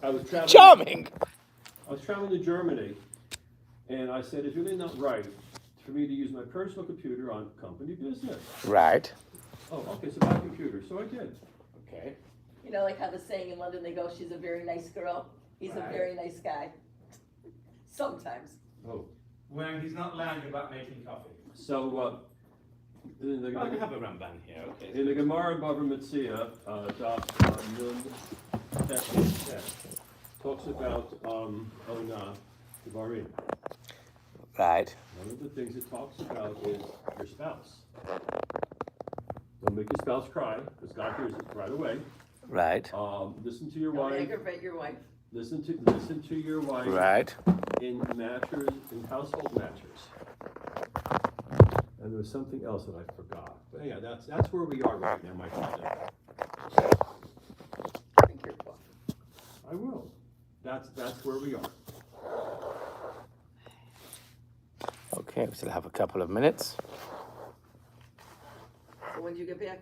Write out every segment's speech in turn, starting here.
I was traveling. Charming. I was traveling to Germany, and I said, it's really not right for me to use my personal computer on company business. Right. Oh, okay, so my computer. So I did. Okay. You know, like how the saying in London, they go, she's a very nice girl. He's a very nice guy. Sometimes. Oh. When he's not lying about making coffee. So, in the, I have a Ramban here. Okay. in the Gemara Bava Metzia, Nun Tet, talks about Ona Devarim. Right. One of the things it talks about is your spouse. Don't make your spouse cry, because God hears it right away. Right. Listen to your Don't wife. aggravate your wife. Listen to your wife. Right. In household matters. And there was something else that I forgot. But yeah, that's where we are right now, my friend. Drink your coffee. I will. That's where we are. Okay, we still have a couple of minutes. So when did you get back?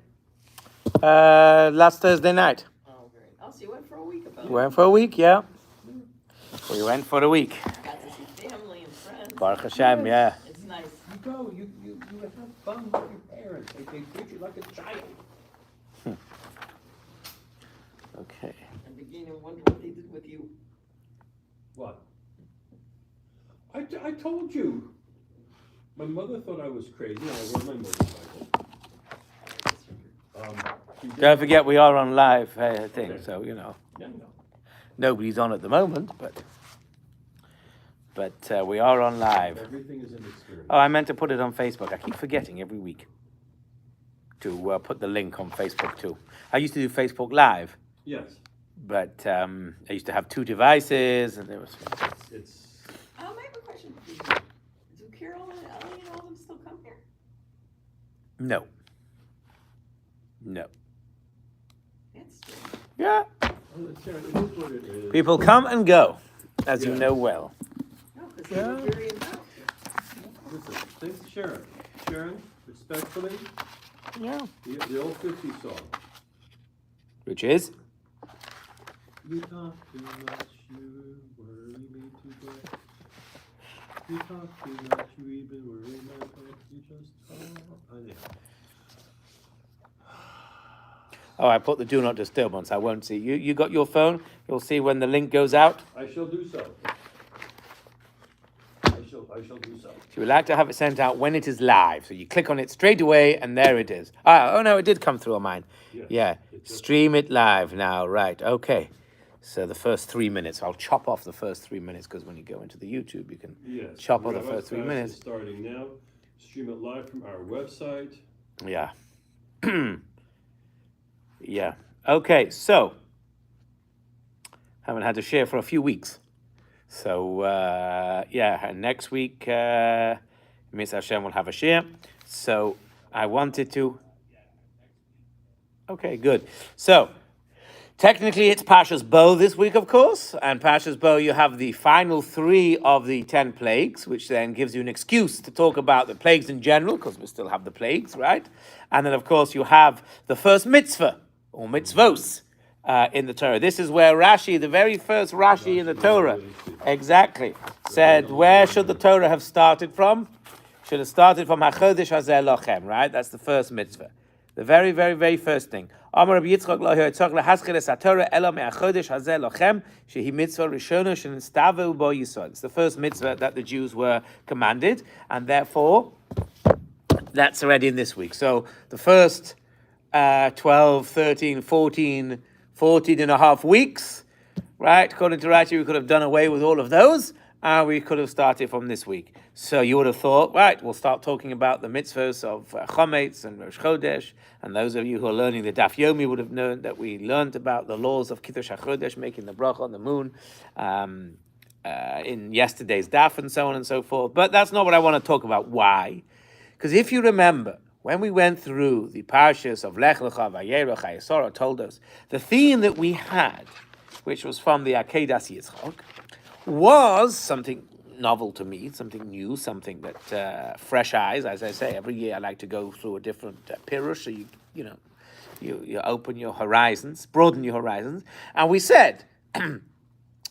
Last Thursday night. Oh, great. Oh, so you went for a week about We went for a week, yeah. We went for a week. Got to see family and friends. Baruch Hashem, yeah. It's nice. You go. You have fun with your parents. They treat you like a child. Okay. I'm beginning to wonder what they did with you. What? I told you. My mother thought I was crazy, and I rode my motorcycle. Don't forget we are on live thing, Okay. so you know. Yeah, no. Nobody's on at the moment, but we are on live. Everything is an experience. Oh, I meant to put it on Facebook. I keep forgetting every week to put the link on Facebook too. I used to do Facebook Live, Yes. but I used to have two devices, and there was. It's I have a question for you. Do Carol and Ellie and all them still come here? No. No. That's strange. Yeah. Sharon, it is what it is. People come and go, as you Yeah. know well. No, because they were very involved. Listen, thanks to Sharon. Sharon, respectfully, Yeah. the old 50s song. Which is? You talk too much, you worry me too much. You talk too much, you even worry my life. You just talk. Yeah. Oh, I put the do not disturb on, so I won't see. You got your phone? You'll see when the link goes out. I shall do so. I shall do so. So we like to have it sent out when it is live. So you click on it straight away, and there it is. Oh no, it did come through on mine. Yes, Yeah, it just- stream it live now. Right, okay. So the first 3 minutes, I'll chop off the first 3 minutes, because when you go into the YouTube, you can Yes. chop off the Rabbi first 3 Fast minutes. is starting now. Stream it live from our website. Yeah. Yeah. Okay, so haven't had to share for a few weeks. So yeah, and next week Miss Hashem will have a share. So I wanted to. Okay, good. So technically it's Parshas Bo this week, of course, and Parshas Bo you have the final 3 of the 10 plagues, which then gives you an excuse to talk about the plagues in general, because we still have the plagues, right? And then of course you have the first mitzvah, or mitzvos, in the Torah. This is where Rashi, the very first Rashi in the Torah, exactly, said, where should the Torah have started from? Should have started from HaChodesh Hazeh Lochem, right? That's the first mitzvah. The very, very, very first thing. Amar Rabbi Yitzchak lo hiyotzach lehaskil es haTorah elo me'achodesh hazeh lochem shehi mitzvah rishona shenistavu bo Yisrael. It's the first mitzvah that the Jews were commanded, and therefore that's already in this week. So the first 12, 13, 14 and a half weeks, right? According to Rashi, we could have done away with all of those, and we could have started from this week. So you would have thought, right, we'll start talking about the mitzvahs of Chometz and Rosh Chodesh, and those of you who are learning the Daf Yomi would have known that we learned about the laws of Kiddush HaChodesh, making the bracha on the moon, in yesterday's Daf and so on and so forth. But that's not what I want to talk about. Why? Because if you remember, when we went through the parshas of Lech Lecha, Vayera, Chayesora, told us the theme that we had, which was from the Akedas Yitzchak, was something novel to me, something new, something that fresh eyes. As I say, every year I like to go through a different pirush, so you open your horizons, broaden your horizons. And we said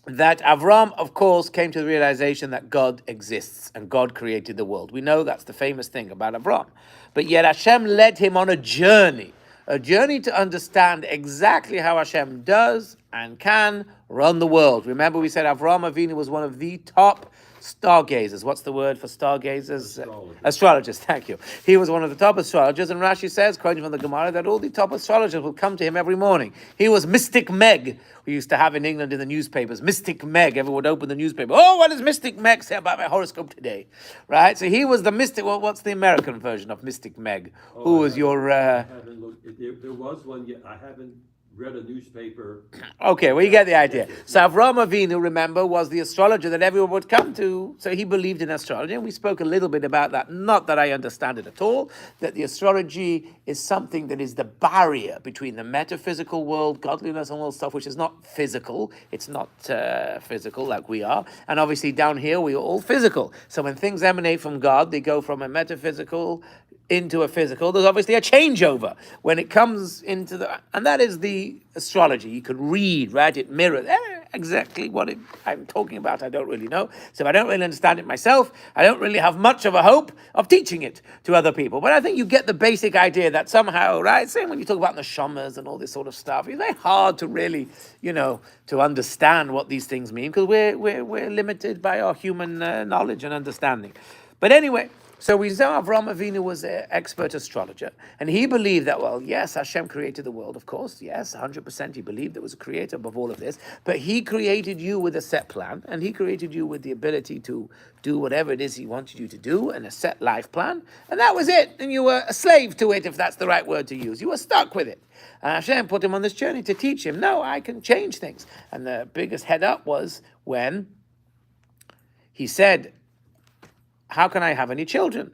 that Avram, of course, came to the realization that God exists and God created the world. We know that's the famous thing about Avram. But yet Hashem led him on a journey to understand exactly how Hashem does and can run the world. Remember, we said Avram Avinu was one of the top stargazers. What's the word for stargazers? Astrologers, thank you. He was one of the top astrologers, and Rashi says, quoting from the Gemara, that all the top astrologers would come to him every morning. He was Mystic Meg. We used to have in England in the newspapers, Mystic Meg. Everyone would open the newspaper. Oh, what does Mystic Meg say about my horoscope today? Right? So he was the mystic. Well, what's the American version of Mystic Meg? Who was your... I haven't looked. There was one, yet I haven't read a newspaper. Okay, well, you get the idea. So Avram Avinu, remember, was the astrologer that everyone would come to. So he believed in astrology, and we spoke a little bit about that. Not that I understand it at all, that the astrology is something that is the barrier between the metaphysical world, godliness, and all stuff, which is not physical. It's not physical like we are. And obviously down here, we are all physical. So when things emanate from God, they go from a metaphysical into a physical. There's obviously a changeover when it comes into the, and that is the astrology. You could read, right? It mirrors exactly what I'm talking about. I don't really know. So if I don't really understand it myself, I don't really have much of a hope of teaching it to other people. But I think you get the basic idea that somehow, right? Same when you talk about the shamas and all this sort of stuff, it's very hard to really, to understand what these things mean because we're limited by our human knowledge and understanding. But anyway, so we saw Avram Avinu was an expert astrologer, and he believed that, well, yes, Hashem created the world, of course, yes, 100% he believed there was a creator above all of this, but he created you with a set plan, and he created you with the ability to do whatever it is he wanted you to do, and a set life plan, and that was it, and you were a slave to it, if that's the right word to use. You were stuck with it. And Hashem put him on this journey to teach him, no, I can change things. And the biggest head up was when he said, how can I have any children?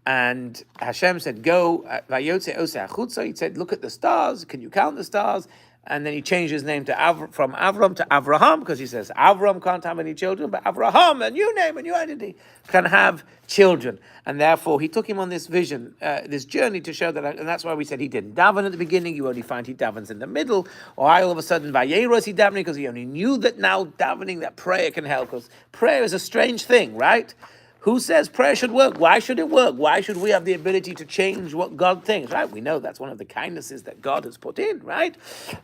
And Hashem said, go, he said, look at the stars, can you count the stars? And then he changed his name from Avram to Avraham, because he says, Avram can't have any children, but Avraham, a new name, a new identity, can have children. And therefore, he took him on this vision, this journey to show that, and that's why we said he didn't daven at the beginning, you only find he davens in the middle, or all of a sudden, Vayeros he davening, because he only knew that now davening, that prayer can help, because prayer is a strange thing, right? Who says prayer should work? Why should it work? Why should we have the ability to change what God thinks, right? We know that's one of the kindnesses that God has put in, right?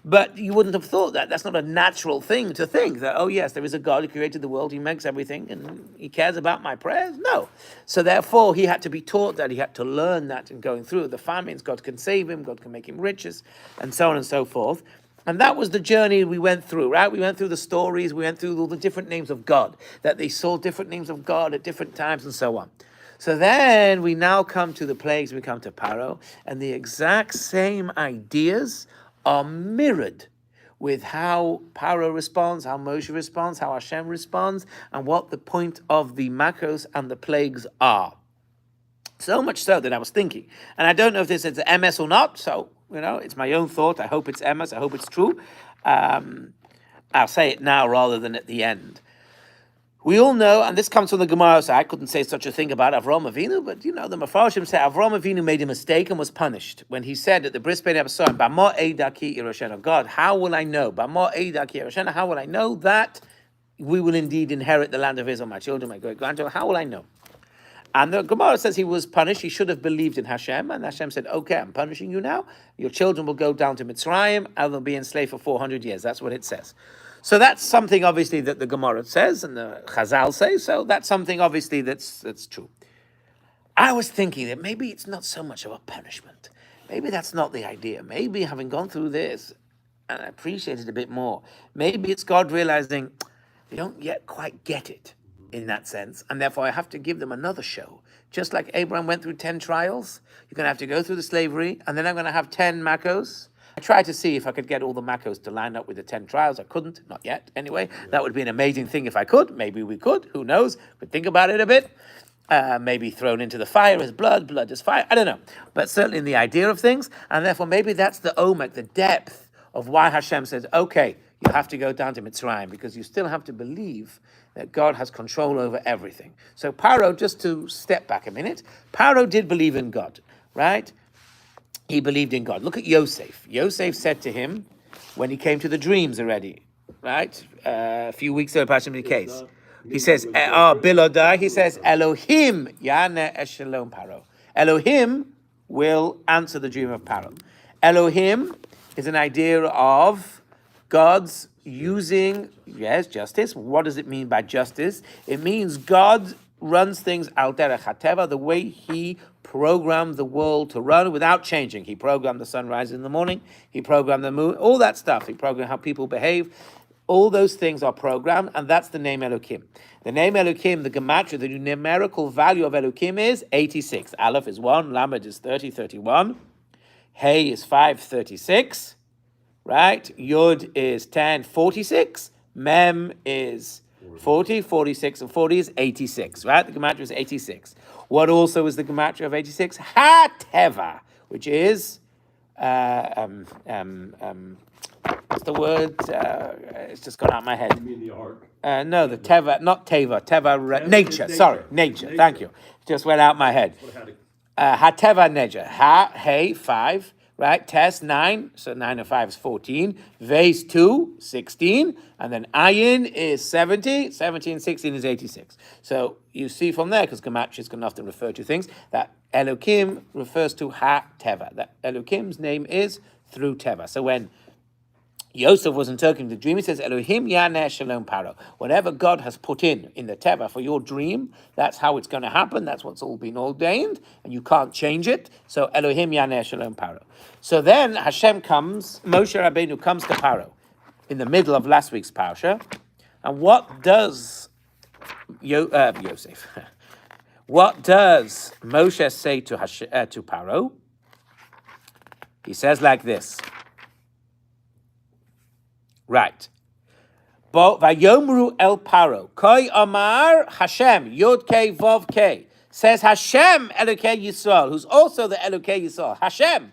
But you wouldn't have thought that. That's not a natural thing to think that, oh yes, there is a God who created the world, he makes everything, and he cares about my prayers? No. So therefore, he had to be taught that, he had to learn that, and going through the famines, God can save him, God can make him riches, and so on and so forth. And that was the journey we went through, right? We went through the stories, we went through all the different names of God, that they saw different names of God at different times and so on. So then we now come to the plagues, we come to Pharaoh, and the exact same ideas are mirrored with how Pharaoh responds, how Moshe responds, how Hashem responds, and what the point of the Makos and the plagues are. So much so that I was thinking, and I don't know if this is MS or not, so it's my own thought. I hope it's MS. I hope it's true. I'll say it now rather than at the end. We all know, and this comes from the Gemara, so I couldn't say such a thing about Avram Avinu, but the Mefarshim say Avram Avinu made a mistake and was punished when he said at the Bris Bein Abbasim, "Bama eidaki irashena." God, how will I know? Bama eidaki irashena. How will I know that we will indeed inherit the land of Israel, my children, my great grandchildren? How will I know? And the Gemara says he was punished. He should have believed in Hashem. And Hashem said, okay, I'm punishing you now. Your children will go down to Mitzrayim and they'll be enslaved for 400 years. That's what it says. So that's something, obviously, that the Gemara says and the Chazal say. So that's something, obviously, that's true. I was thinking that maybe it's not so much of a punishment. Maybe that's not the idea. Maybe having gone through this, and I appreciate it a bit more, maybe it's God realizing they don't yet quite get it. In that sense, and therefore I have to give them another show. Just like Abraham went through 10 trials, you're going to have to go through the slavery, and then I'm going to have 10 Makos. I tried to see if I could get all the Makos to line up with the 10 trials. I couldn't, not yet. Anyway, that would be an amazing thing if I could. Maybe we could, who knows? But think about it a bit. Maybe thrown into the fire as blood, blood as fire. I don't know. But certainly in the idea of things, and therefore maybe that's the omek, the depth of why Hashem says, okay, you have to go down to Mitzrayim, because you still have to believe that God has control over everything. So Pharaoh, just to step back a minute, Pharaoh did believe in God, right? He believed in God. Look at Yosef. Yosef said to him, when he came to the dreams already, right? A few weeks ago, Parsha Pears. He says, Bilodai, he says, Elohim, Yana Eshalom Paro. Elohim will answer the dream of Paro. Elohim is an idea of God's using, yes, justice. What does it mean by justice? It means God runs things out there, the way he programmed the world to run without changing. He programmed the sunrise in the morning, he programmed the moon, all that stuff. He programmed how people behave. All those things are programmed, and that's the name Elohim. The name Elohim, the gematria, the numerical value of Elohim is 86. Aleph is 1, Lamed is 30, 31. Hey is 5, 36. Right? Yud is 10, 46. Mem is 40, 46, and 40 is 86. Right? The gematria is 86. What also is the gematria of 86? Ha-teva, which is what's the word? It's just gone out of my head. You mean the ark? No, the teva, not teva, nature. Sorry, nature. Thank you. Just went out of my head. Ha-teva nature. Ha, hey, 5, right? Tes, 9. So 9 and 5 is 14. Vase 2, 16. And then ayin is 70. 17, 16 is 86. So you see from there, because gematria can often refer to things, that Elohim refers to ha-teva. That Elohim's name is through teva. So when Yosef was interpreting the dream, he says, Elohim Yaneh Shalom Paro. Whatever God has put in the teva for your dream, that's how it's going to happen. That's what's all been ordained, and you can't change it. So Elohim Yaneh Shalom Paro. So then Hashem comes, Moshe Rabbeinu comes to Paro in the middle of last week's Parsha. And what does Yosef? What does Moshe say to Paro? He says like this. Right. Vayomru el Paro. Koi Amar Hashem. Yod Kei Vov Kei. Says Hashem Elokei Yisrael, who's also the Elokei Yisrael. Hashem.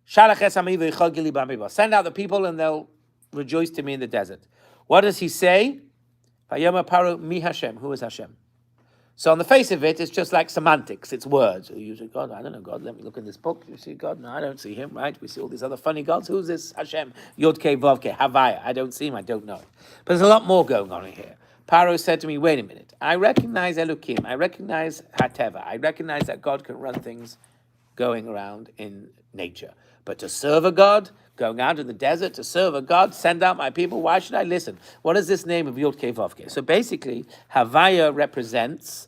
Shalach es ami v'yichol gili b'amiba. Send out the people and they'll rejoice to me in the desert. What does he say? Vayomer Paro mi Hashem. Who is Hashem? So on the face of it, it's just like semantics. It's words. You say, God, I don't know God. Let me look in this book. You see God? No, I don't see him, right? We see all these other funny gods. Who's this Hashem? Yod Kei Vav Kei Havaya. I don't see him. I don't know. But there's a lot more going on in here. Paro said to me, wait a minute. I recognize Elohim. I recognize Hateva. I recognize that God can run things going around in nature. But to serve a God, going out in the desert to serve a God, send out my people, why should I listen? What is this name of Yod Kei Vav Kei? So basically, Havaya represents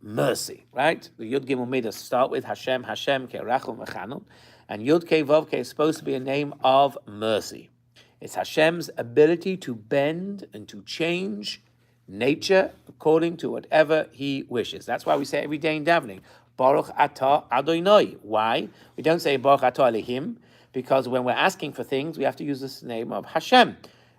mercy, right? The Yud Gimel Midas start with Hashem, Hashem, Kerachum V'Chanun, and Yud Kei Vav Kei is supposed to be a name of mercy. It's Hashem's ability to bend and to change nature according to whatever He wishes. That's why we say every day in davening, Baruch Atah Adonai. Why? We don't say Baruch Atah Elohim, because when we're asking for things, we have to use this name of Hashem.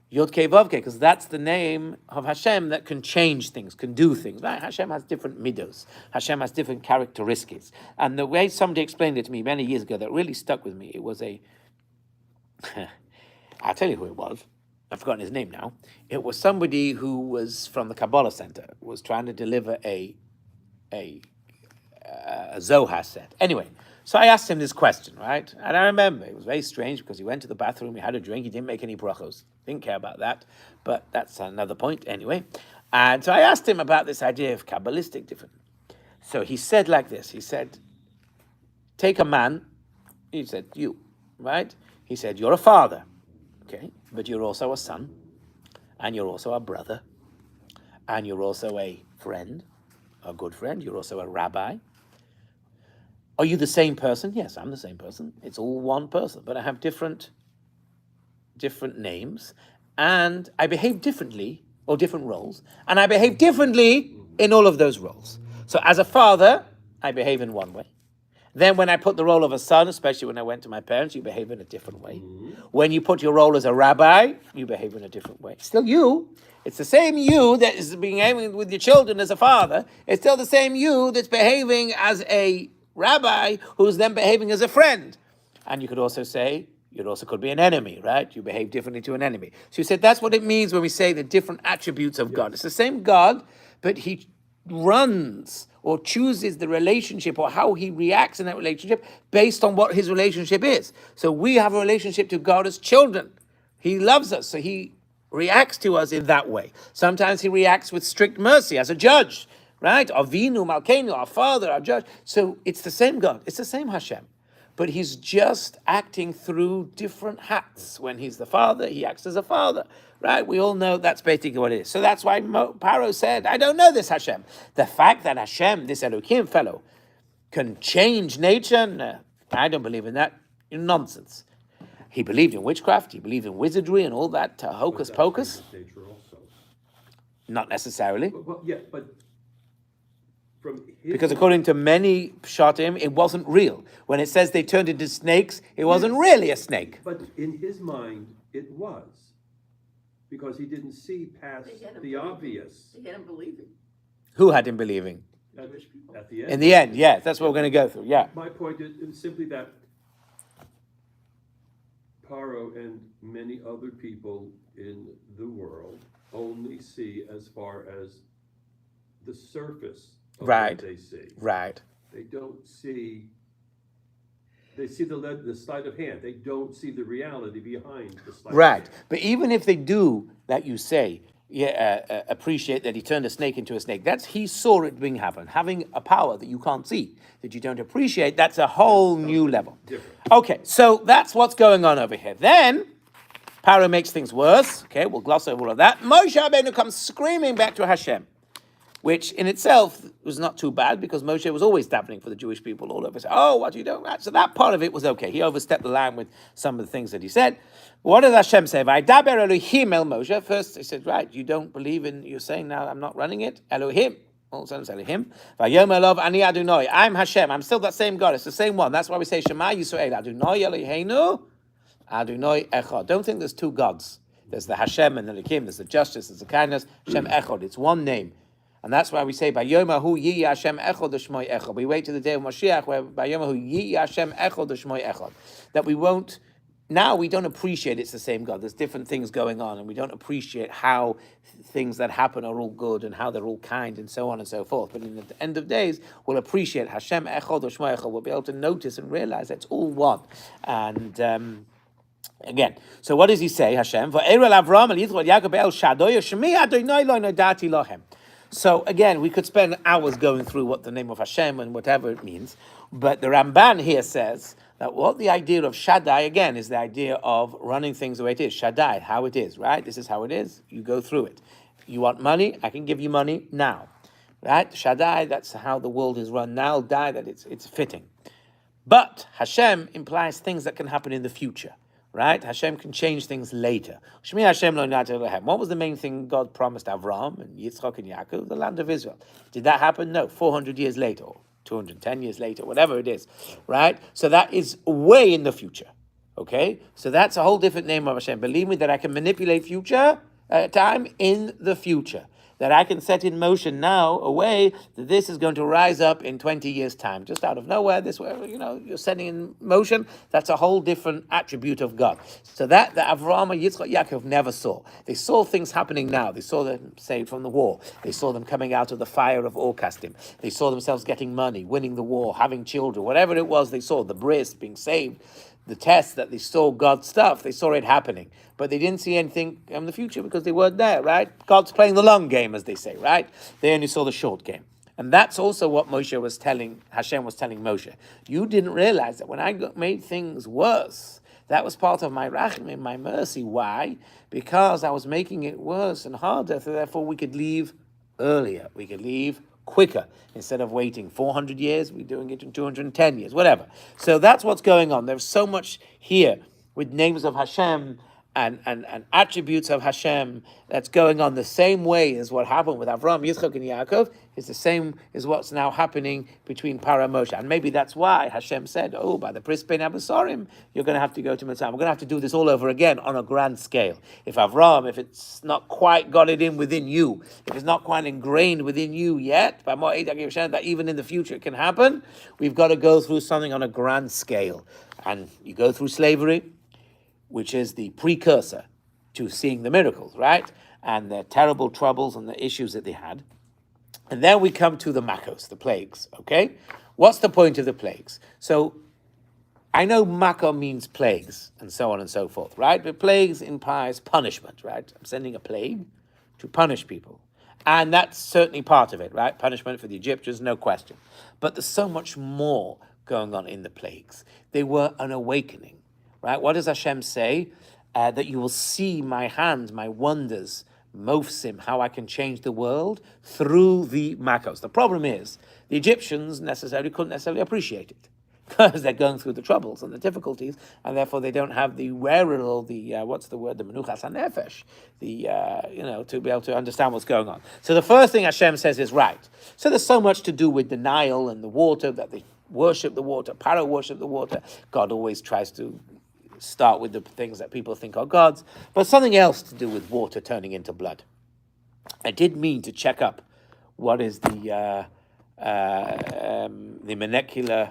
Yod Kei Vav Kei, because that's the name of Hashem that can change things, can do things. Right? Hashem has different midos. Hashem has different characteristics. And the way somebody explained it to me many years ago that really stuck with me, it was I'll tell you who it was. I've forgotten his name now. It was somebody who was from the Kabbalah Center, was trying to deliver a Zohar set. Anyway, so I asked him this question, right? And I remember it was very strange because he went to the bathroom, he had a drink, he didn't make any brachos. Didn't care about that, but that's another point anyway. And so I asked him about this idea of Kabbalistic different. So he said like this, he said, take a man, he said, you, right? He said, you're a father, okay? But you're also a son, and you're also a brother, and you're also a friend, a good friend, you're also a rabbi. Are you the same person? Yes, I'm the same person. It's all one person, but I have different names, and I behave differently, or different roles, and I behave differently in all of those roles. So as a father, I behave in one way. Then when I put the role of a son, especially when I went to my parents, you behave in a different way. When you put your role as a rabbi, you behave in a different way. Still you. It's the same you that is behaving with your children as a father. It's still the same you that's behaving as a rabbi who's then behaving as a friend. And you could also say, you also could be an enemy, right? You behave differently to an enemy. So you said that's what it means when we say the different attributes of God. It's the same God, but he runs or chooses the relationship or how he reacts in that relationship based on what his relationship is. So we have a relationship to God as children, He loves us, so he reacts to us in that way. Sometimes he reacts with strict mercy as a judge, right? Avinu, Malkeinu, our Father, our judge. So it's the same God. It's the same Hashem. But he's just acting through different hats. When he's the father, he acts as a father, right? We all know that's basically what it is. So that's why Pharaoh said, I don't know this Hashem. The fact that Hashem, this Elohim fellow, can change nature, no, I don't believe in that. Nonsense. He believed in witchcraft, he believed in wizardry and all that hocus pocus. Nature also. Not necessarily. Well, yeah, but from his Because according to many Pshatim, it wasn't real. When it says they turned into snakes, it wasn't really a snake. But in his mind, it was. Because he didn't see past They had him the believing. obvious. They get him believing. Who had him believing? At the end. In the end, yes, that's what we're going to go through, yeah. My point is simply that Paro and many other people in the world only see as far as the surface of Right. what they see. Right. They don't see, they see the sleight of hand. They don't see the reality behind the sleight of Right. hand. But even if they do, that you say, appreciate that he turned a snake into a snake, that's he saw it being happen, having a power that you can't see, that you don't appreciate, that's a whole new level. Different. Okay, so that's what's going on over here. Then, Pharaoh makes things worse. Okay, we'll gloss over all of that. Moshe Rabbeinu comes screaming back to Hashem, which in itself was not too bad because Moshe was always davening for the Jewish people all over. So, oh, what are you doing? Right. So that part of it was okay. He overstepped the line with some of the things that he said. What did Hashem say? Vaydaber Elohim el Moshe. First, he said, right, you don't believe in, you're saying now I'm not running it. Elohim. All of a sudden, Elohim. Vayom Elov ani Adonai. I'm Hashem. I'm still that same God. It's the same one. That's why we say Shema Yisrael. Adonai Eloheinu. Adonai Echad. Don't think there's two gods. There's the Hashem and the Elohim. There's the justice. There's the kindness. Hashem Echad. It's one name. And that's why we say, Bayomahu Yi Hashem Echad Shmoi Echad. We wait to the day of Mashiach where Bayomahu Yi Hashem Echad Shmoi Echad. That we won't, now we don't appreciate it's the same God. There's different things going on and we don't appreciate how things that happen are all good and how they're all kind and so on and so forth. But in the end of days, we'll appreciate Hashem Echad Shmoi Echad. We'll be able to notice and realize that it's all one. And again, so what does he say, Hashem? So again, we could spend hours going through what the name of Hashem and whatever it means, but the Ramban here says that what the idea of Shaddai, again, is the idea of running things the way it is. Shaddai, how it is, right? This is how it is. You go through it. You want money? I can give you money now, right? Shaddai, that's how the world is run now. Die, that it's fitting. But Hashem implies things that can happen in the future. Right? Hashem can change things later. Shmi Hashem lo na'at Elohem. What was the main thing God promised Avraham and Yitzchak and Yaakov? The land of Israel. Did that happen? No. 400 years later, or 210 years later, whatever it is. Right? So that is way in the future. Okay? So that's a whole different name of Hashem. Believe me that I can manipulate future time in the future. That I can set in motion now a way that this is going to rise up in 20 years' time. Just out of nowhere, this way, you're setting in motion. That's a whole different attribute of God. So that Avraham, Yitzchak, Yaakov never saw. They saw things happening now. They saw them saved from the war. They saw them coming out of the fire of Or-Kasdim. They saw themselves getting money, winning the war, having children, whatever it was they saw, the bris being saved. The test that they saw God's stuff, they saw it happening. But they didn't see anything in the future because they weren't there, right? God's playing the long game, as they say, right? They only saw the short game. And that's also what Hashem was telling Moshe. You didn't realize that when I made things worse, that was part of my rachmim, my mercy. Why? Because I was making it worse and harder, so therefore we could leave earlier. We could leave quicker. Instead of waiting 400 years, we're doing it in 210 years, whatever. So that's what's going on. There's so much here with names of Hashem and attributes of Hashem that's going on the same way as what happened with Avraham, Yitzchak, and Yaakov is the same as what's now happening between Pharaoh and Moshe. And maybe that's why Hashem said, oh, by the Bris Bein Abasarim, you're going to have to go to Mitzrayim. We're going to have to do this all over again on a grand scale. If Avraham, if it's not quite got it in within you, if it's not quite ingrained within you yet, that even in the future it can happen, we've got to go through something on a grand scale. And you go through slavery, which is the precursor to seeing the miracles, right? And the terrible troubles and the issues that they had. And then we come to the makos, the plagues, okay? What's the point of the plagues? So I know Maka means plagues and so on and so forth, right? But plagues implies punishment, right? I'm sending a plague to punish people. And that's certainly part of it, right? Punishment for the Egyptians, no question. But there's so much more going on in the plagues. They were an awakening, right? What does Hashem say? That you will see my hand, my wonders, Mofsim, how I can change the world through the Makos. The problem is, the Egyptians couldn't necessarily appreciate it because they're going through the troubles and the difficulties, and therefore they don't have the wherewithal, the menuchas hanefesh, to be able to understand what's going on. So the first thing Hashem says is right. So there's so much to do with the Nile and the water, that they worship the water, Pharaoh worship the water. God always tries to start with the things that people think are gods, but something else to do with water turning into blood. I did mean to check up what is the molecular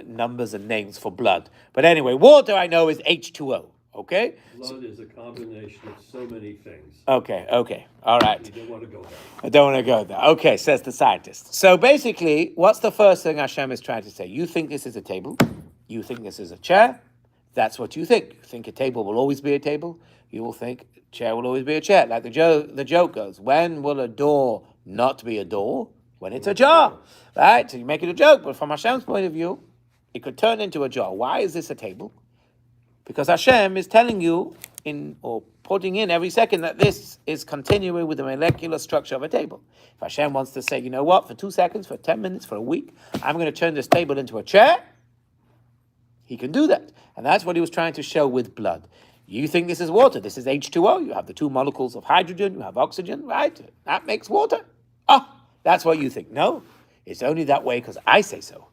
numbers and names for blood. But anyway, water I know is H2O, okay? Blood is a combination of so many things. Okay, all right. You don't want to go there. I don't want to go there. Okay, says the scientist. So basically, what's the first thing Hashem is trying to say? You think this is a table. You think this is a chair. That's what you think. You think a table will always be a table. You will think a chair will always be a chair. Like the joke goes, when will a door not be a door? When it's a jar, right? So you make it a joke, but from Hashem's point of view, it could turn into a jar. Why is this a table? Because Hashem is telling you putting in every second that this is continuing with the molecular structure of a table. If Hashem wants to say, you know what, for 2 seconds, for 10 minutes, for a week, I'm going to turn this table into a chair, he can do that. And that's what he was trying to show with blood. You think this is water. This is H2O. You have the 2 molecules of hydrogen. You have oxygen, right? That makes water. That's what you think. No, it's only that way because I say so.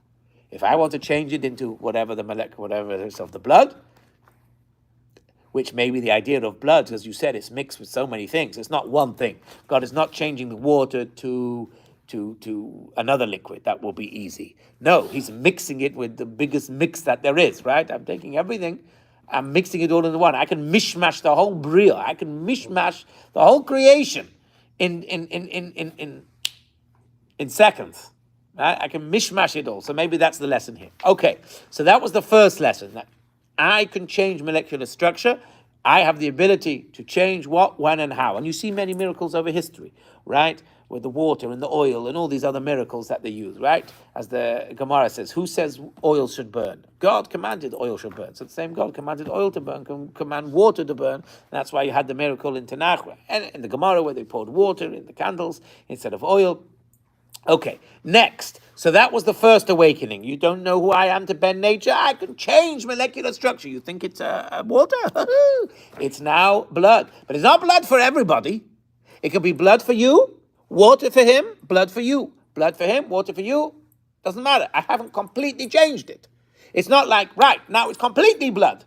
If I want to change it into whatever is of the blood, which may be the idea of blood, as you said, it's mixed with so many things. It's not one thing. God is not changing the water to another liquid. That will be easy. No, he's mixing it with the biggest mix that there is, right? I'm taking everything, I'm mixing it all into one. I can mishmash the whole bria. I can mishmash the whole creation in seconds. Right? I can mishmash it all. So maybe that's the lesson here. Okay, so that was the first lesson. That I can change molecular structure. I have the ability to change what, when, and how. And you see many miracles over history, right? With the water and the oil and all these other miracles that they use, right? As the Gemara says, who says oil should burn? God commanded oil should burn. So the same God commanded oil to burn, can command water to burn. And that's why you had the miracle in Tanakh, and in the Gemara where they poured water in the candles instead of oil. Okay, next. So that was the first awakening. You don't know who I am to bend nature? I can change molecular structure. You think it's water? It's now blood. But it's not blood for everybody. It could be blood for you, water for him, blood for you. Blood for him, water for you. Doesn't matter. I haven't completely changed it. It's not like, right, now it's completely blood.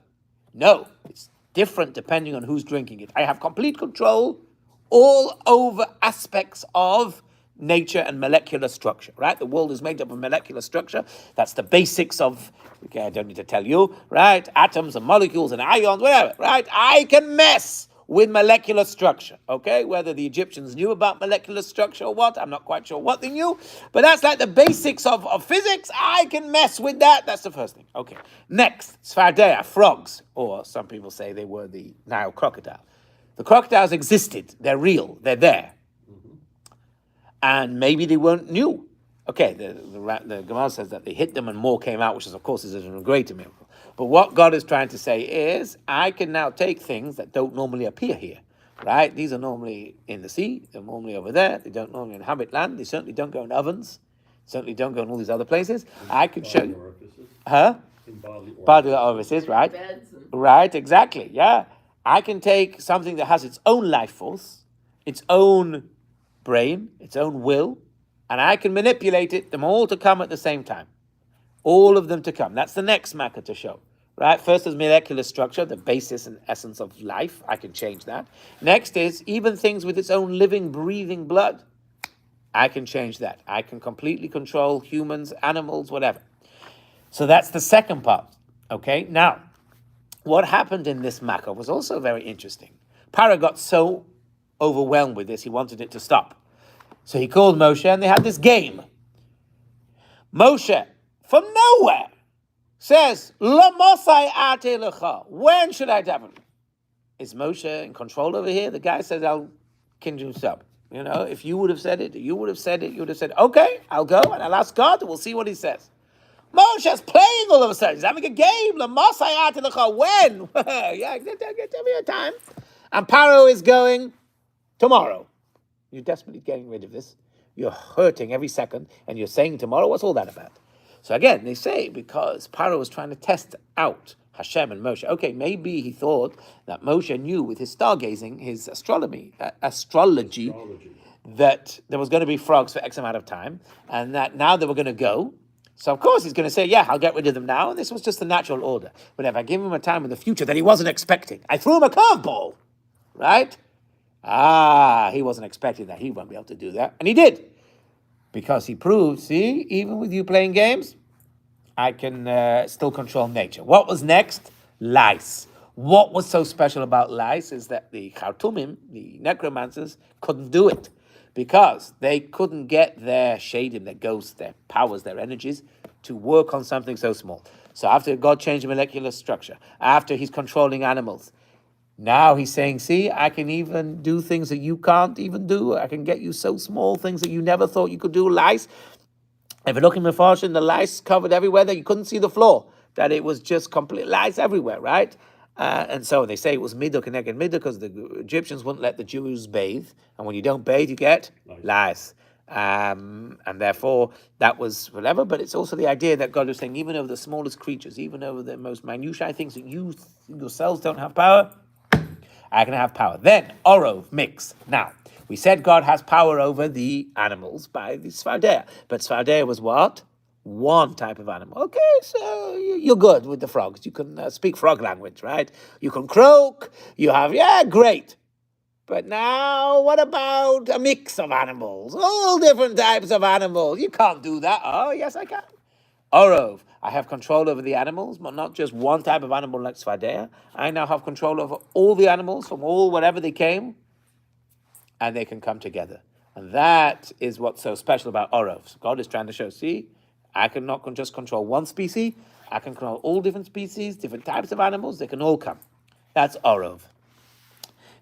No, it's different depending on who's drinking it. I have complete control all over aspects of nature and molecular structure, right? The world is made up of molecular structure. That's the basics of, okay, I don't need to tell you, right? Atoms and molecules and ions, whatever, right? I can mess with molecular structure, okay? Whether the Egyptians knew about molecular structure or what, I'm not quite sure what they knew, but that's like the basics of physics. I can mess with that. That's the first thing. Okay. Next, Sphardea, frogs, or some people say they were the Nile crocodile. The crocodiles existed. They're real. They're there. And maybe they weren't new. Okay, the Gemara says that they hit them and more came out, which is, of course, is a greater miracle. But what God is trying to say is, I can now take things that don't normally appear here, right? These are normally in the sea. They're normally over there. They don't normally inhabit land. They certainly don't go in ovens. Certainly don't go in all these other places. I can show you. In bodily orifices, right? Right, exactly, yeah. I can take something that has its own life force, its own brain, its own will, and I can manipulate it, them all to come at the same time. All of them to come. That's the next makkah to show. Right? First is molecular structure, the basis and essence of life. I can change that. Next is even things with its own living, breathing blood. I can change that. I can completely control humans, animals, whatever. So that's the second part. Okay? Now, what happened in this makkah was also very interesting. Pharaoh got so overwhelmed with this, he wanted it to stop. So he called Moshe and they had this game. Moshe, from nowhere, says, Lamosai ate lecha. When should I daven? Is Moshe in control over here? The guy says, I'll kindle himself. You know, if you would have said it, you would have said, okay, I'll go and I'll ask God and we'll see what he says. Moshe's playing all of a sudden. He's having a game. Lamosai ate lecha. When? Yeah, tell me a time. And Pharaoh is going, tomorrow. You're desperately getting rid of this. You're hurting every second, and you're saying tomorrow. What's all that about? So again, they say because Pharaoh was trying to test out Hashem and Moshe. Okay, maybe he thought that Moshe knew with his stargazing, his astrology, that there was going to be frogs for X amount of time, and that now they were going to go. So of course he's going to say, yeah, I'll get rid of them now, and this was just the natural order. But if I give him a time in the future that he wasn't expecting, I threw him a curveball, right? He wasn't expecting that. He won't be able to do that. And he did. Because he proved, see, even with you playing games, I can still control nature. What was next? Lice. What was so special about lice is that the Khartoumim, the necromancers, couldn't do it. Because they couldn't get their shadim, their ghosts, their powers, their energies, to work on something so small. So after God changed the molecular structure, after he's controlling animals, now he's saying, see, I can even do things that you can't even do. I can get you so small things that you never thought you could do. Lice. If you look in the Farshim, the lice covered everywhere that you couldn't see the floor. That it was just complete lice everywhere, right? And so they say it was midah connected midah because the Egyptians wouldn't let the Jews bathe. And when you don't bathe, you get lice. And therefore, that was whatever. But it's also the idea that God was saying, even over the smallest creatures, even over the most minutiae things that you yourselves don't have power, I can have power. Then, Orov, mix. Now, we said God has power over the animals by the Sfardea. But Sfardea was what? One type of animal. Okay, so you're good with the frogs. You can speak frog language, right? You can croak. You have, great. But now, what about a mix of animals? All different types of animals. You can't do that. Oh, yes, I can. Orov, I have control over the animals, but not just one type of animal like Sfardea. I now have control over all the animals from all wherever they came, and they can come together. And that is what's so special about Orov. So God is trying to show, see, I can not just control one species, I can control all different species, different types of animals, they can all come. That's Orov.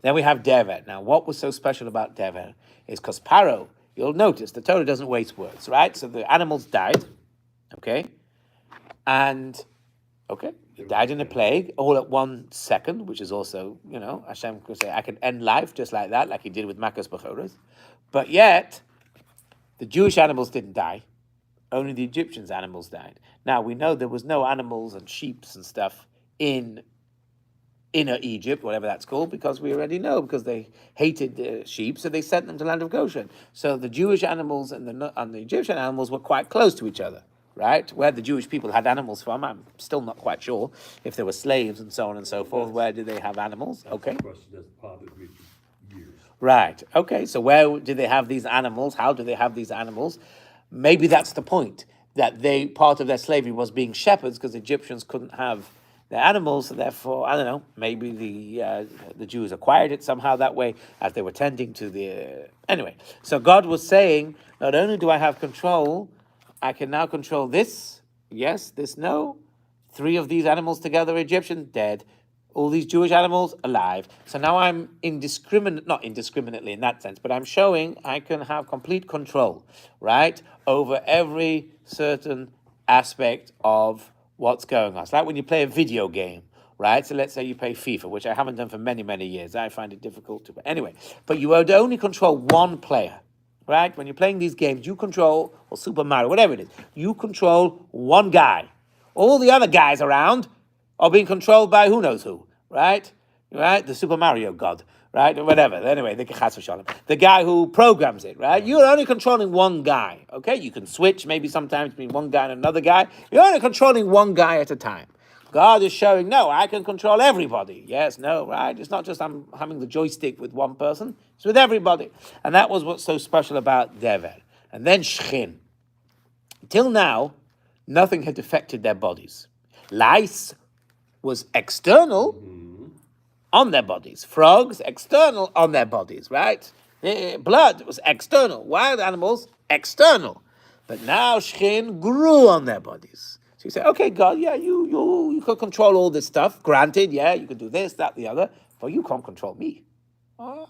Then we have Dever. Now, what was so special about Dever is because Pharaoh, you'll notice, the Torah doesn't waste words, right? So the animals died. Okay, it died in a plague all at 1 second, which is also, Hashem could say, I can end life just like that, like he did with Makkos Bechoros. But yet, the Jewish animals didn't die, only the Egyptians' animals died. Now, we know there was no animals and sheep and stuff in Inner Egypt, whatever that's called, because we already know, because they hated the sheep, so they sent them to the land of Goshen. So the Jewish animals and the Egyptian animals were quite close to each other. Right? Where the Jewish people had animals from, I'm still not quite sure. If there were slaves and so on and so forth, where did they have animals? Okay. Right. Okay. So where did they have these animals? How do they have these animals? Maybe that's the point, that part of their slavery was being shepherds because Egyptians couldn't have their animals, so therefore, I don't know, maybe the Jews acquired it somehow that way as they were tending to the... Anyway, so God was saying, not only do I have control, I can now control this, yes, this, no. 3 of these animals together, Egyptian, dead. All these Jewish animals, alive. So now I'm not indiscriminately in that sense, but I'm showing I can have complete control, right, over every certain aspect of what's going on. It's like when you play a video game, right? So let's say you play FIFA, which I haven't done for many, many years. I find it difficult to, but anyway. But you would only control one player. Right? When you're playing these games, you control, or Super Mario, whatever it is, you control one guy. All the other guys around are being controlled by who knows who, right? Right? The Super Mario god, right? Or whatever. Anyway, the guy who programs it, right? You're only controlling one guy, okay? You can switch maybe sometimes between one guy and another guy. You're only controlling one guy at a time. God is showing, no, I can control everybody. Yes, no, right? It's not just I'm having the joystick with one person. It's with everybody. And that was what's so special about Dever. And then Shchin. Till now, nothing had affected their bodies. Lice was external on their bodies. Frogs, external on their bodies, right? Blood was external. Wild animals, external. But now Shchin grew on their bodies. So you say, okay, God, yeah, you can control all this stuff. Granted, yeah, you can do this, that, the other, but you can't control me. Oh,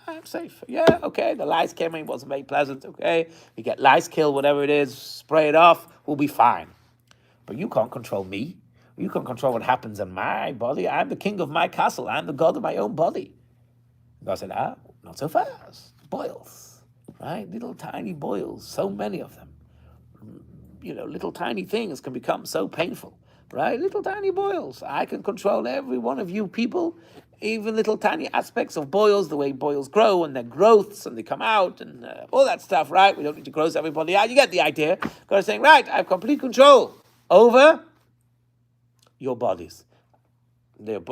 I'm safe. Yeah, okay. The lice came in, wasn't very pleasant. Okay, you get lice kill, whatever it is, spray it off, we'll be fine. But you can't control me. You can't control what happens in my body. I'm the king of my castle. I'm the god of my own body. God said, not so fast. Boils, right? Little tiny boils, so many of them. Little tiny things can become so painful, right? Little tiny boils. I can control every one of you people, even little tiny aspects of boils, the way boils grow and their growths and they come out and all that stuff, right? We don't need to gross everybody out. You get the idea. God is saying, right, I have complete control over your bodies.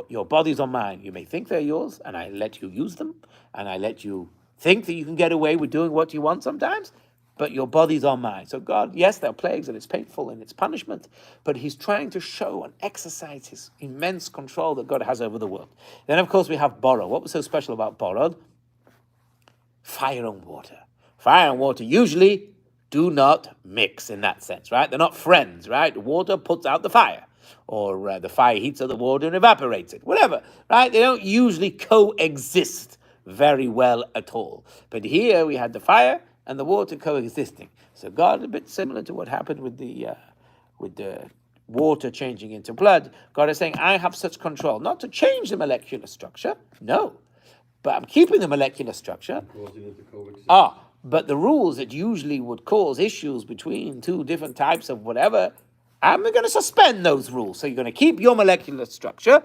Your bodies are mine. You may think they're yours, and I let you use them, and I let you think that you can get away with doing what you want sometimes, but your bodies are mine. So God, yes, there are plagues, and it's painful, and it's punishment, but he's trying to show and exercise his immense control that God has over the world. Then, of course, we have borod. What was so special about borod? Fire and water. Fire and water usually do not mix in that sense, right? They're not friends, right? Water puts out the fire, or the fire heats up the water and evaporates it, whatever, right? They don't usually coexist very well at all. But here we had the fire and the water coexisting. So God, a bit similar to what happened with the water changing into blood, God is saying, I have such control, not to change the molecular structure, no, but I'm keeping the molecular structure. Causing it to coexist. But the rules that usually would cause issues between two different types of whatever, I'm going to suspend those rules. So you're going to keep your molecular structure,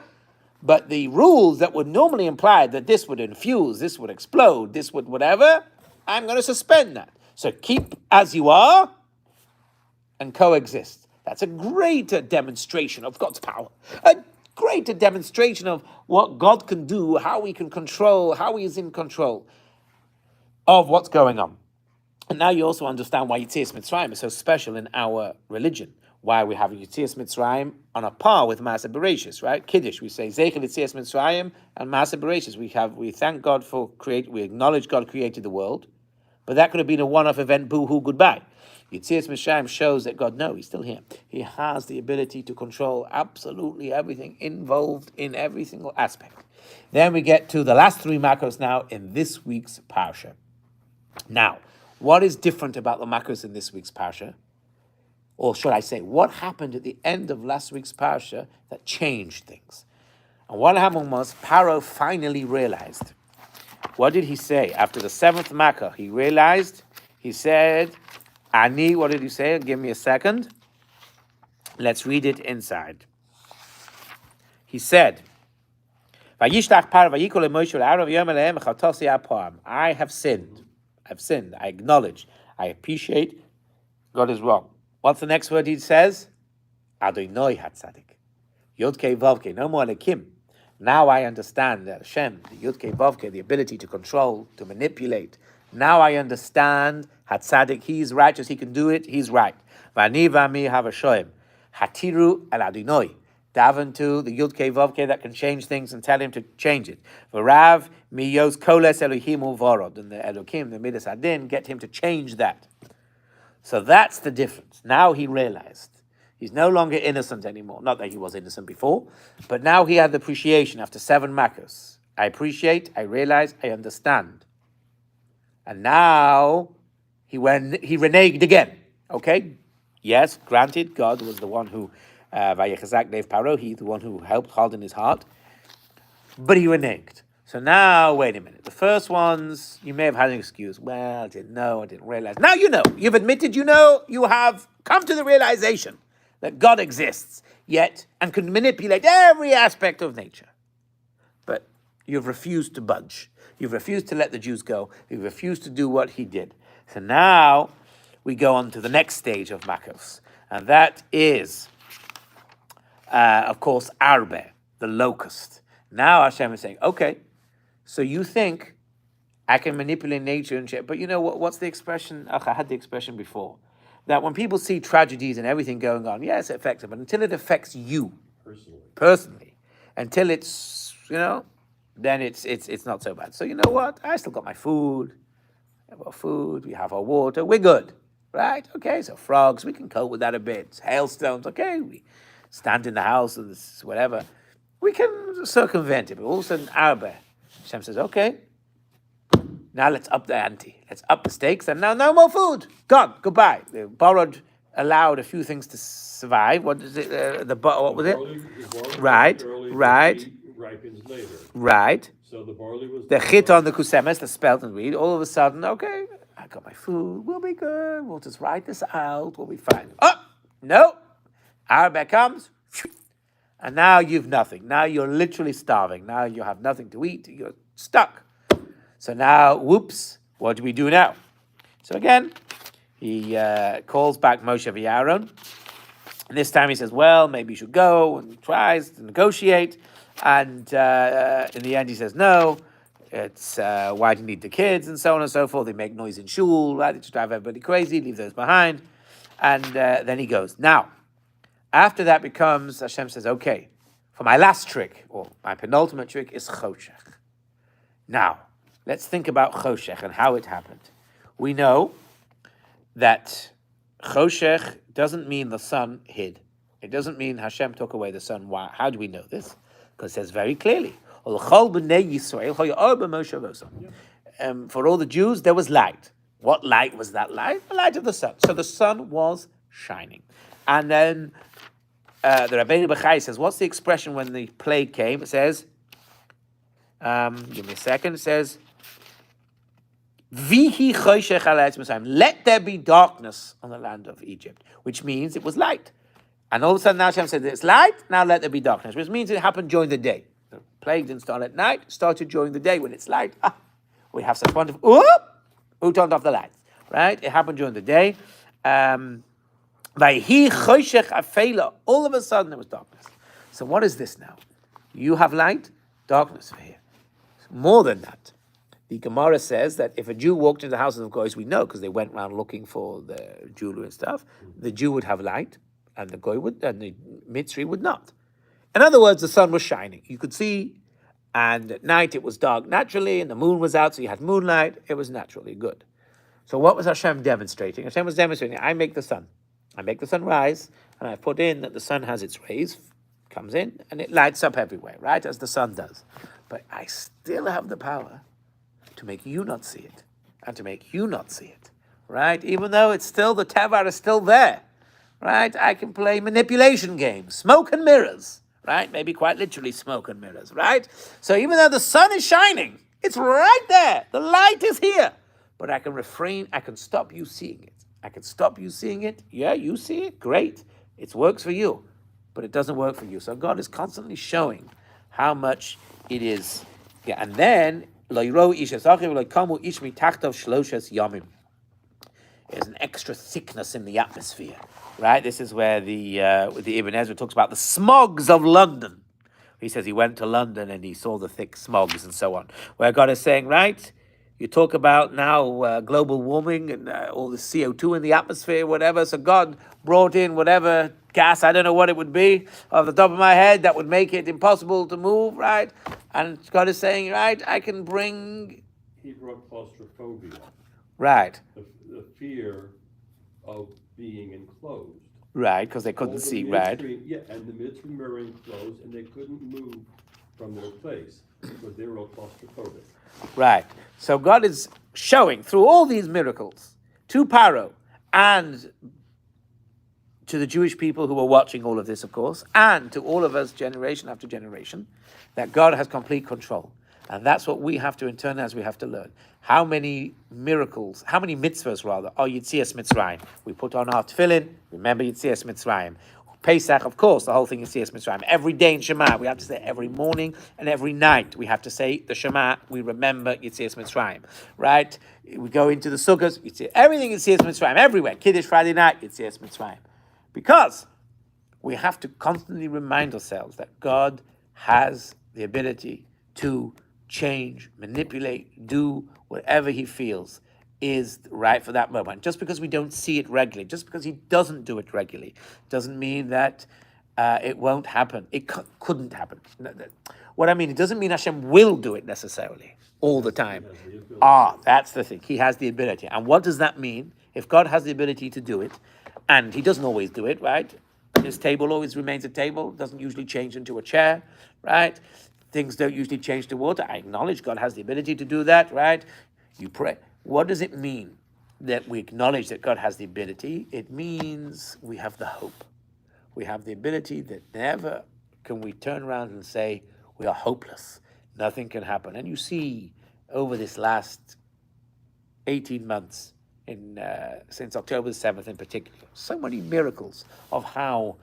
but the rules that would normally imply that this would infuse, this would explode, this would whatever, I'm going to suspend that. So keep as you are and coexist. That's a greater demonstration of God's power. A greater demonstration of what God can do, how he can control, how he is in control of what's going on. And now you also understand why Yetzias Mitzrayim is so special in our religion. Why we have Yetzias Mitzrayim on a par with Maaseh Bereshis, right? Kiddush, we say Zeichel Yetzias Mitzrayim and Maaseh Bereshis. We thank God we acknowledge God created the world, but that could have been a one-off event, boo-hoo, goodbye. Yetzias Mitzrayim shows that God, no, he's still here. He has the ability to control absolutely everything involved in every single aspect. Then we get to the last three makos now in this week's Parsha. Now, what is different about the makos in this week's Parsha? Or should I say, what happened at the end of last week's Parsha that changed things? And what happened was, Pharaoh finally realized. What did he say? After the seventh Makkah, he realized, he said, Ani, what did he say? Give me a second. Let's read it inside. He said, I have sinned. I acknowledge. I appreciate God is wrong. What's the next word he says? Adonai Hatzadik. Yudke Vavke. No more Lekim. Now I understand that Hashem, the Yudke Vavke, the ability to control, to manipulate. Now I understand Hatzadik. He's righteous. He can do it. He's right. Vani vami havashoim. Hatiru al Adonai. Daven to the Yudke Vavke that can change things and tell him to change it. V'rav miyos koles Elohim uvorod. And the Elohim, the Midas Adin, get him to change that. So that's the difference. Now he realized. He's no longer innocent anymore. Not that he was innocent before, but now he had the appreciation after 7 makos. I appreciate, I realize, I understand. And now he reneged again. Okay? Yes, granted, God was the one who Vayechazak Dev Paro, he's the one who helped harden his heart. But he reneged. So now, wait a minute. The first ones, you may have had an excuse. Well, I didn't know, I didn't realize. Now you know. You've admitted you know. You have come to the realization that God exists, yet, and can manipulate every aspect of nature. But you've refused to budge. You've refused to let the Jews go. You've refused to do what he did. So now, we go on to the next stage of Makos. And that is, of course, Arbe, the locust. Now Hashem is saying, okay, so you think I can manipulate nature and shit, but you know what's the expression? I had the expression before. That when people see tragedies and everything going on, yes, it affects them, but until it affects you personally, until it's, then it's not so bad. So you know what? I still got my food. I have our food. We have our water. We're good. right? Okay, so frogs, we can cope with that a bit. Hailstones, okay, we stand in the house or this, whatever. We can circumvent it, but all of a sudden, Arba, Hashem says, okay, now let's up the ante. Let's up the stakes, and now no more food. Gone, goodbye. They allowed a few things to survive. What is it? What was it? Barley Right, early, right. the wheat ripens later. Right. So the barley was The chit on the kusemes, the spelt and wheat, all of a sudden, okay, I got my food, we'll be good, we'll just write this out, we'll be fine. Oh, no, Arba comes, and now you've nothing. Now you're literally starving. Now you have nothing to eat, you're stuck. So now, whoops, what do we do now? So again, he calls back Moshe v'Aaron, and this time he says, well, maybe you should go, and tries to negotiate. And in the end, he says, no, it's why do you need the kids, and so on and so forth. They make noise in shul, right? They just drive everybody crazy, leave those behind. And then he goes. Now, after that becomes, Hashem says, okay, for my last trick, or my penultimate trick, is choshech. Now, let's think about choshech and how it happened. We know that choshech doesn't mean the sun hid. It doesn't mean Hashem took away the sun. Why? How do we know this? Because it says very clearly, for all the Jews, there was light. What light was that light? The light of the sun. So the sun was shining. And then the Rabbeinu Bechai says, what's the expression when the plague came? It says, give me a second, it says, Vihi choshech ala eretz Mitzrayim. Let there be darkness on the land of Egypt, which means it was light. And all of a sudden now Hashem said, it's light, now let there be darkness, which means it happened during the day. The plague didn't start at night, it started during the day when it's light. We have such wonderful, who turned off the lights, right? It happened during the day. Vayhi choshech afela. All of a sudden there was darkness. So what is this now? You have light, darkness for here. More than that. The Gemara says that if a Jew walked into the houses of Goys, we know because they went around looking for the jewelry and stuff, the Jew would have light, and the Goy would, and the Mitzri would not. In other words, the sun was shining. You could see, and at night it was dark naturally, and the moon was out, so you had moonlight. It was naturally good. So what was Hashem demonstrating? Hashem was demonstrating, I make the sun. I make the sun rise, and I put in that the sun has its rays, comes in, and it lights up everywhere, right, as the sun does. But I still have the power to make you not see it, and to make you not see it, right? Even though it's still, the tevar is still there, right? I can play manipulation games, smoke and mirrors, right? Maybe quite literally smoke and mirrors, right? So even though the sun is shining, it's right there. The light is here. But I can refrain, I can stop you seeing it. I can stop you seeing it. Yeah, you see it, great. It works for you, but it doesn't work for you. So God is constantly showing how much it is. Yeah, and then, there's an extra thickness in the atmosphere, right? This is where the Ibn Ezra talks about the smogs of London. He says he went to London and he saw the thick smogs and so on. Where God is saying, right, you talk about now global warming and all the CO2 in the atmosphere, whatever. So God brought in whatever gas, I don't know what it would be, off the top of my head, that would make it impossible to move, right? And God is saying, right, I can bring... He brought claustrophobia. Right. The fear of being enclosed. Right, because they couldn't see, right? Yeah, and the Mitzrayim were enclosed, and they couldn't move from their place because they were all claustrophobic. Right. So God is showing through all these miracles to Pharaoh and to the Jewish people who were watching all of this, of course, and to all of us generation after generation, that God has complete control. And that's what we have to internalize, we have to learn. How many miracles, how many mitzvahs rather, are Yitzias Mitzrayim? We put on our tefillin, remember Yitzias Mitzrayim. Pesach, of course, the whole thing is Yitzias Mitzrayim. Every day in Shema, we have to say every morning and every night. We have to say the Shema, we remember Yitzias Mitzrayim, right? We go into the sukkahs, everything is Yitzias Mitzrayim, everywhere. Kiddush Friday night, Yitzias Mitzrayim. Because we have to constantly remind ourselves that God has the ability to change, manipulate, do whatever he feels is right for that moment. Just because we don't see it regularly, just because he doesn't do it regularly, doesn't mean that it won't happen. It couldn't happen. What I mean, it doesn't mean Hashem will do it necessarily all the time. That's the thing. He has the ability. And what does that mean? If God has the ability to do it, and he doesn't always do it, right? His table always remains a table, doesn't usually change into a chair, right? Things don't usually change to water. I acknowledge God has the ability to do that, right? You pray. What does it mean that we acknowledge that God has the ability? It means we have the hope. We have the ability that never can we turn around and say, we are hopeless. Nothing can happen. And you see over this last 18 months, since October the 7th in particular, so many miracles of how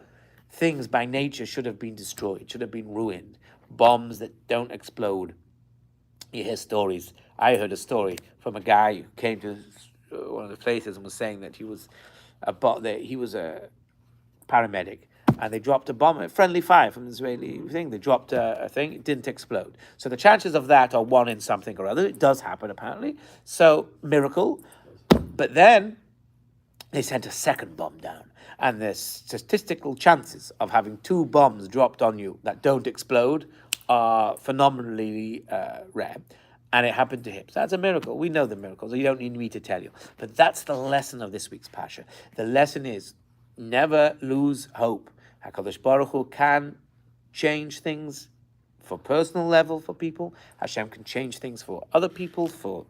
things by nature should have been destroyed, should have been ruined, bombs that don't explode. You hear stories. I heard a story from a guy who came to one of the places and was saying that he was a paramedic, and they dropped a bomb, a friendly fire from the Israeli thing. They dropped a thing, it didn't explode. So the chances of that are 1 in something or other. It does happen apparently. So miracle. But then they sent a second bomb down, and the statistical chances of having 2 bombs dropped on you that don't explode are phenomenally rare. And it happened to him. So that's a miracle. We know the miracles. You don't need me to tell you. But that's the lesson of this week's Parsha. The lesson is never lose hope. HaKadosh Baruch Hu can change things for personal level for people. Hashem can change things for other people.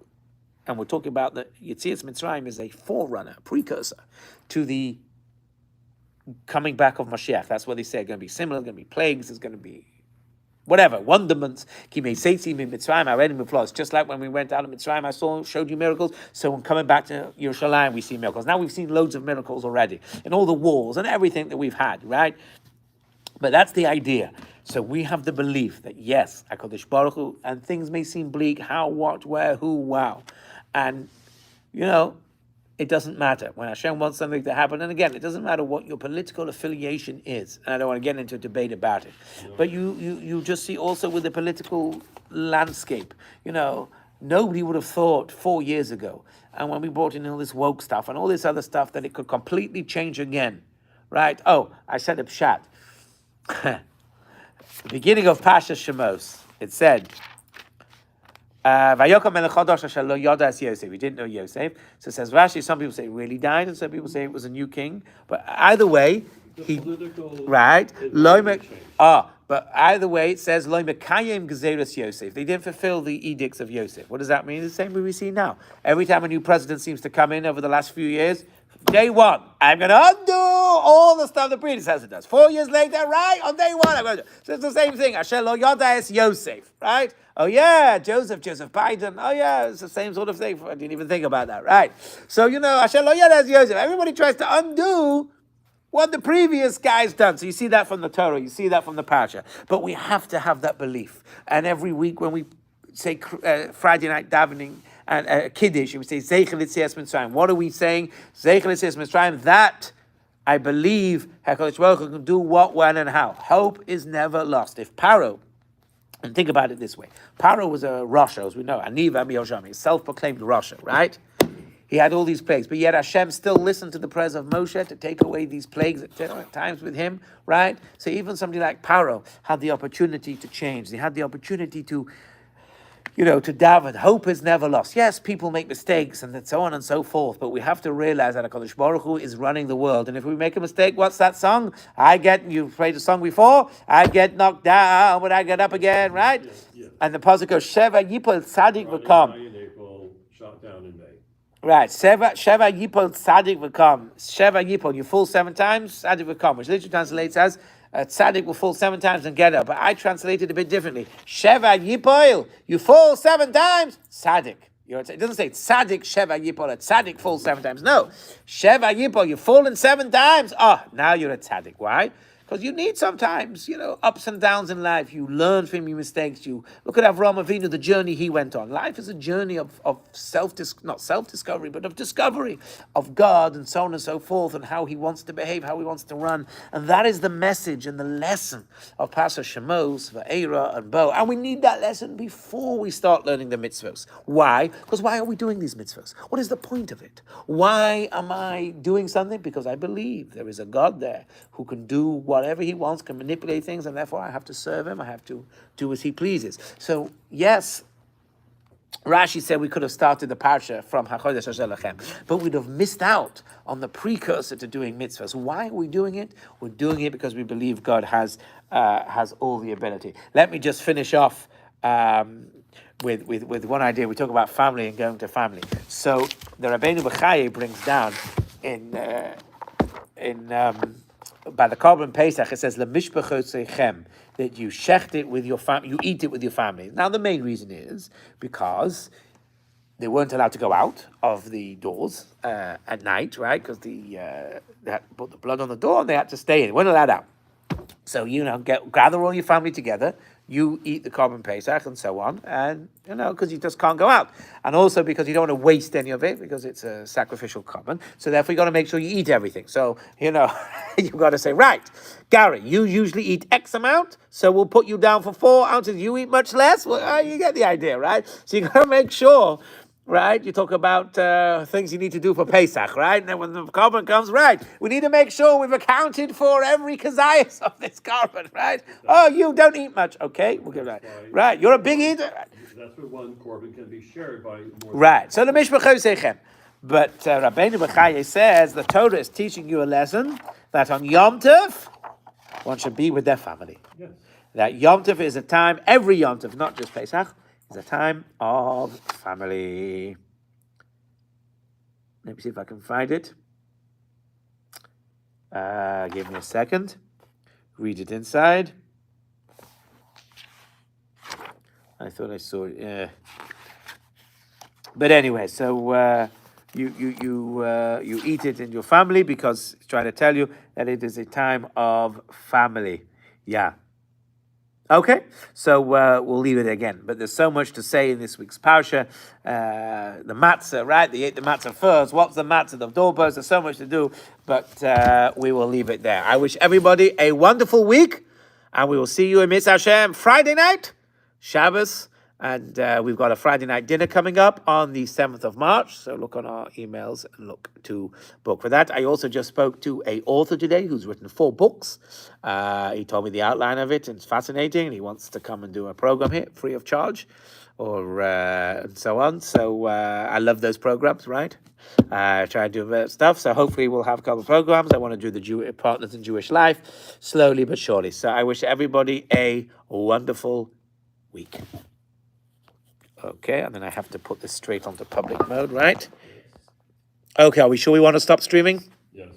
And we're talking about that Yetzias Mitzrayim is a forerunner, a precursor to the coming back of Mashiach. That's what they say. It's going to be similar. It's going to be plagues. It's going to be whatever, wonderments. Just like when we went out of Mitzrayim, I showed you miracles. So when coming back to Yerushalayim, we see miracles. Now we've seen loads of miracles already in all the wars and everything that we've had, right? But that's the idea. So we have the belief that yes, HaKadosh Baruch Hu, and things may seem bleak, how, what, where, who, wow. And, it doesn't matter when Hashem wants something to happen. And again, it doesn't matter what your political affiliation is. And I don't want to get into a debate about it. But you just see also with the political landscape, nobody would have thought 4 years ago, and when we brought in all this woke stuff and all this other stuff, that it could completely change again, right? Oh, I said a pshat. The beginning of Parsha Shemos, it said, Vayokam melech Chodosh asher lo yada es Yosef. He didn't know Yosef. So it says Rashi, some people say he really died, and some people say it was a new king. But either way, right? But either way, it says Lo mekayem gezeras Yosef. They didn't fulfill the edicts of Yosef. What does that mean? It's the same way we see now. Every time a new president seems to come in over the last few years, day one, I'm going to undo all the stuff the predecessor does. 4 years later, right? On day one, I'm going to do. So it's the same thing. Asher lo yada es Yosef, right? Oh yeah, Joseph Biden. Oh yeah, it's the same sort of thing. I didn't even think about that, right? So, Asher lo yada es Yosef. Everybody tries to undo what the previous guy's done. So you see that from the Torah, you see that from the Parsha. But we have to have that belief. And every week when we say Friday night davening and Kiddush, we say Zeichel Yetzias Mitzrayim. What are we saying? Zeichel Yetzias Mitzrayim, that I believe HaKadosh Baruch Hu can do what, when, and how. Hope is never lost. If Pharaoh, and think about it this way, Pharaoh was a Rasha, as we know, Aniva Miyoshami, self-proclaimed Rasha, right? He had all these plagues, but yet Hashem still listened to the prayers of Moshe to take away these plagues at times with him, right? So even somebody like Pharaoh had the opportunity to change. They had the opportunity to daven. Hope is never lost. Yes, people make mistakes and so on and so forth, but we have to realize that HaKadosh Baruch Hu is running the world. And if we make a mistake, what's that song? You played the song before, I get knocked down, but I get up again, right? Yeah. And the pasuk goes, Sheva Yipol Tzadik V'Kam. Shot down in May. Right, Sheva Yipol Tzadik V'Kam. Sheva Yipol, you fall 7 times, Tzadik V'Kam, which literally translates as, tzaddik will fall 7 times and get up. But I translate it a bit differently. Sheva Yipol, you fall 7 times, tzaddik. It doesn't say tzaddik Sheva Yipol, a tzaddik falls 7 times. No, Sheva Yipol, you've fallen 7 times. Now you're a tzaddik. Why? Because you need sometimes, ups and downs in life. You learn from your mistakes. You look at Avraham Avinu, the journey he went on. Life is a journey of not self-discovery, but of discovery of God and so on and so forth, and how he wants to behave, how he wants to run. And that is the message and the lesson of Parsha Shemos, Va'era, and Bo. And we need that lesson before we start learning the mitzvos. Why? Because why are we doing these mitzvos? What is the point of it? Why am I doing something? Because I believe there is a God there who can do whatever he wants, can manipulate things, and therefore I have to serve him. I have to do as he pleases. So yes, Rashi said we could have started the parsha from HaChodesh Asher Lachem, but we'd have missed out on the precursor to doing mitzvahs. Why are we doing it? We're doing it because we believe God has all the ability. Let me just finish off with one idea. We talk about family and going to family. So the Rabbeinu B'chaye brings down in by the Korban Pesach, it says Lemishpachosechem, that you shecht it with your family, you eat it with your family. Now the main reason is because they weren't allowed to go out of the doors at night, right? Because they had to put the blood on the door and they had to stay in. They weren't allowed out. So, gather all your family together, you eat the Korban Pesach and so on, and, because you just can't go out. And also because you don't want to waste any of it, because it's a sacrificial korban. So therefore you got to make sure you eat everything. So, you've got to say, right, Gary, you usually eat X amount, so we'll put you down for 4 ounces. You eat much less? Well, you get the idea, right? So you got to make sure, right? You talk about things you need to do for Pesach, right? And then when the korban comes, right, we need to make sure we've accounted for every kazayas of this korban, right? Oh, you don't eat much. Okay, we'll give that. Right, you're a big eater. That's where one korban can be shared by more. Right, so the Mishpachosechem. But Rabbeinu B'chaye says the Torah is teaching you a lesson that on Yom Tov, one should be with their family. Yes. That Yom Tov is a time, every Yom Tov, not just Pesach, is a time of family. Let me see if I can find it. Give me a second. Read it inside. I thought I saw it. But anyway, so you eat it in your family because it's trying to tell you that it is a time of family. Yeah. Okay, so we'll leave it again. But there's so much to say in this week's parsha. The matzah, right? They ate the matzah first. What's the matzah? The doorpost. There's so much to do, but we will leave it there. I wish everybody a wonderful week, and we will see you in Mitzvah Hashem Friday night, Shabbos, and we've got a Friday night dinner coming up on the 7th of March. So look on our emails and look to book for that. I also just spoke to an author today who's written 4 books. He told me the outline of it, and it's fascinating. And he wants to come and do a program here, free of charge, or and so on. So I love those programs, right? Try to do stuff. So hopefully we'll have a couple of programs. I want to do the Jewish Partners in Jewish Life, slowly but surely. So I wish everybody a wonderful week. Okay, and then I have to put this straight onto public mode, right? Okay, are we sure we want to stop streaming? Yes.